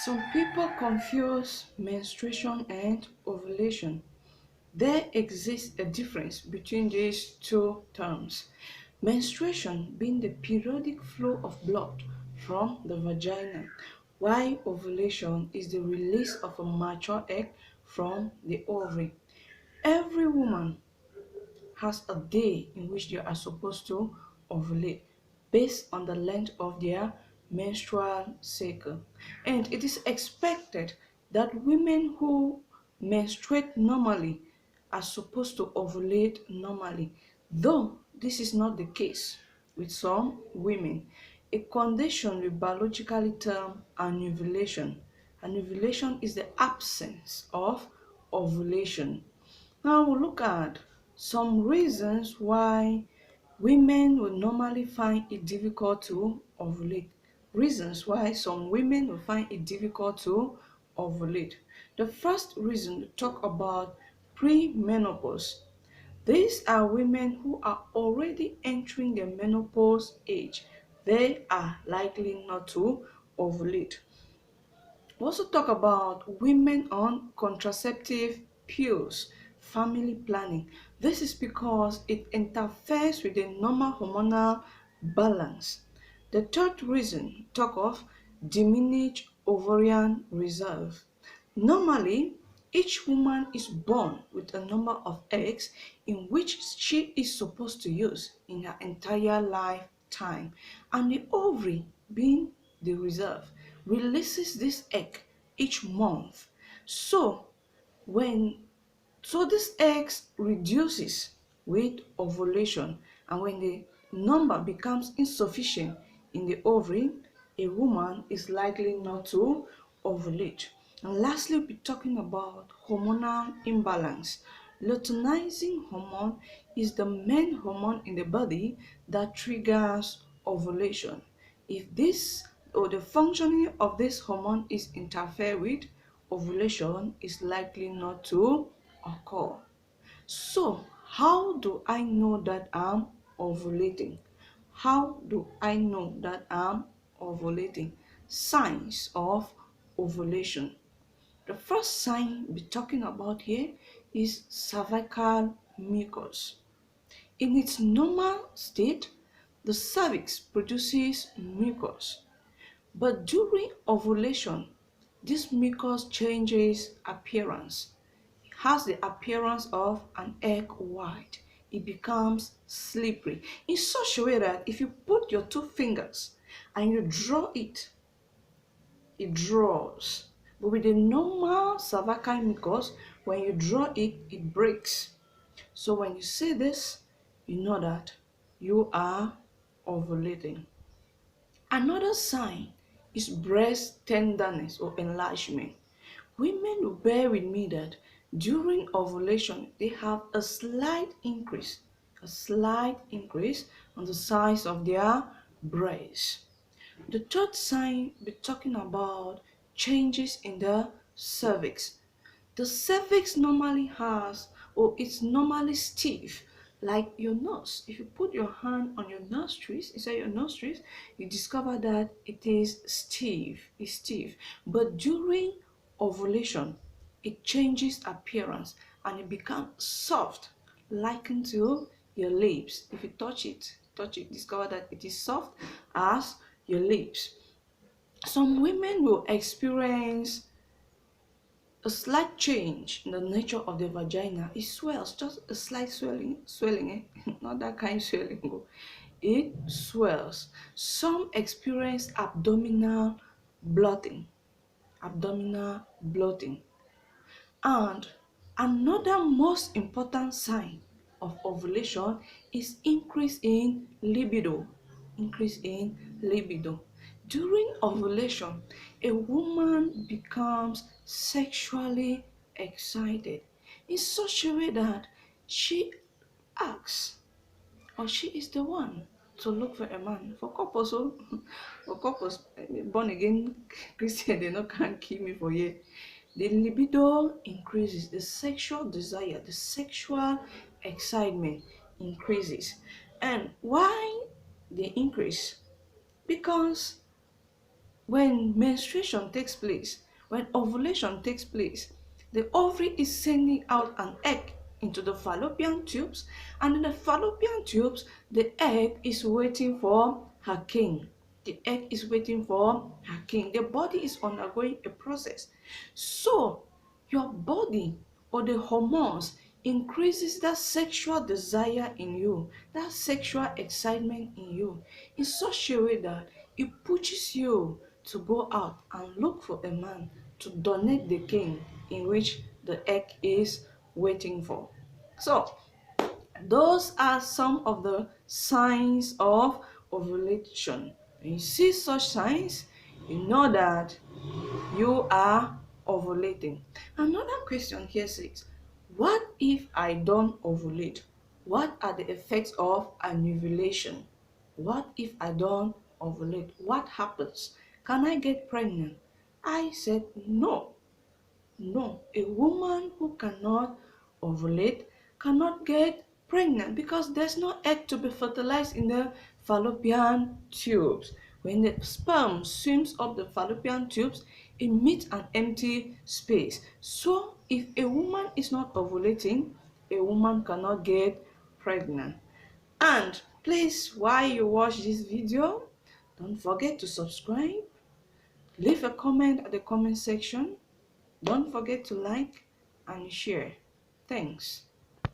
Some people confuse menstruation and ovulation. There exists a difference between these two terms. Menstruation being the periodic flow of blood from the vagina, while ovulation is the release of a mature egg from the ovary. Every woman has a day in which they are supposed to ovulate based on the length of their menstrual cycle. And it is expected that women who menstruate normally are supposed to ovulate normally, though this is not the case with some women, a condition we biologically term anovulation. Anovulation is the absence of ovulation. Now we'll look at some reasons why women will normally find it difficult to ovulate. Reasons why some women will find it difficult to ovulate. The first reason to talk about premenopause. These are women who are already entering the menopause age. They are likely not to ovulate. We also talk about women on contraceptive pills, family planning. This is because it interferes with the normal hormonal balance. The third reason, talk of diminished ovarian reserve. Normally, each woman is born with a number of eggs in which she is supposed to use in her entire lifetime, and the ovary, being the reserve, releases this egg each month. So when this eggs reduces with ovulation, and when the number becomes insufficient in the ovary, a woman is likely not to ovulate. And lastly, we'll be talking about hormonal imbalance. Luteinizing hormone is the main hormone in the body that triggers ovulation. If this or the functioning of this hormone is interfered with, ovulation is likely not to occur. So, how do I know that I'm ovulating? How do I know that I'm ovulating? Signs of ovulation. The first sign we're talking about here is cervical mucus. In its normal state, the cervix produces mucus, but during ovulation, this mucus changes appearance, has the appearance of an egg white. It becomes slippery in such a way that if you put your two fingers and you draw it, it draws. But with the normal cervical mucus, when you draw it, it breaks. So when you see this, you know that you are ovulating. Another sign is breast tenderness or enlargement. Women will bear with me that during ovulation, they have a slight increase on the size of their breasts. The third sign we're talking about changes in the cervix. The cervix normally has, or it's normally stiff, like your nose. If you put your hand on your nostrils, inside your nostrils, you discover that it is stiff. It's stiff. But during ovulation, it changes appearance and it becomes soft, likened to your lips. If you touch it, discover that it is soft as your lips. Some women will experience a slight change in the nature of the vagina. It swells, just a slight swelling, not that kind of swelling. It swells. Some experience abdominal bloating. And another most important sign of ovulation is increase in libido. Increase in libido. During ovulation, a woman becomes sexually excited in such a way that she asks, or she is the one to look for a man. For couples, for couples, born again Christian, they no can't kill me for here. The libido increases, the sexual desire, the sexual excitement increases. And why they increase? Because when menstruation takes place, when ovulation takes place, the ovary is sending out an egg into the fallopian tubes, and in the fallopian tubes, the egg is waiting for her king. The egg is waiting for her king. The body is undergoing a process. So, your body or the hormones increases that sexual desire in you, that sexual excitement in you, in such a way that it pushes you to go out and look for a man to donate the king in which the egg is waiting for. So, those are some of the signs of ovulation. When you see such signs, you know that you are ovulating. Another question here says, what if I don't ovulate? What are the effects of anovulation? What if I don't ovulate? What happens? Can I get pregnant? I said no. No, a woman who cannot ovulate cannot get pregnant because there's no egg to be fertilized in the fallopian tubes. When the sperm swims up the fallopian tubes, it meets an empty space. So, if a woman is not ovulating, a woman cannot get pregnant. And please, while you watch this video, don't forget to subscribe, leave a comment at the comment section. Don't forget to like and share. Thanks.